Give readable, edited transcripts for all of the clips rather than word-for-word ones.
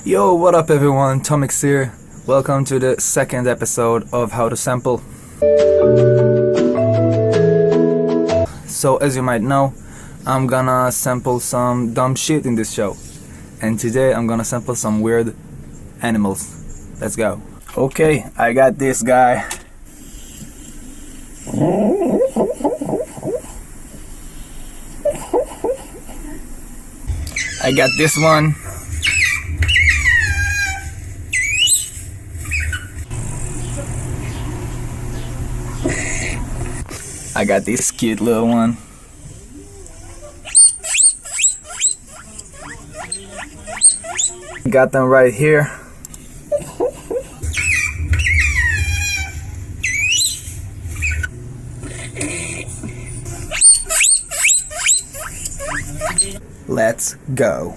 Yo, what up everyone, ToMix here. Welcome to the second episode of How to Sample. So as you might know, I'm gonna sample some dumb shit in this show. And today I'm gonna sample some weird animals. Let's go. Okay, I got this guy. I got this one. I got this cute little one. Got them right here. Let's go.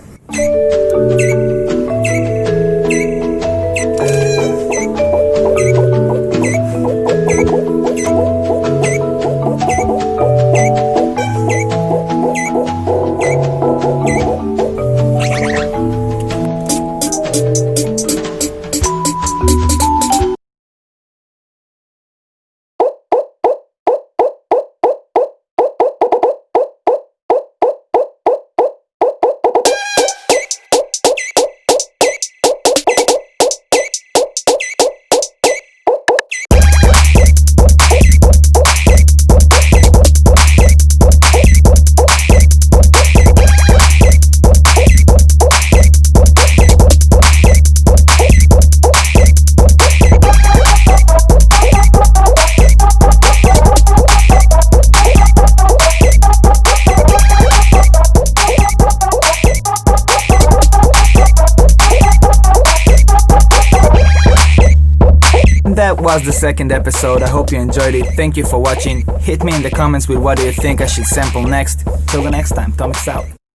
That was the second episode. I hope you enjoyed it. Thank you for watching. Hit me in the comments with what do you think I should sample next. Till the next time, ToMix out.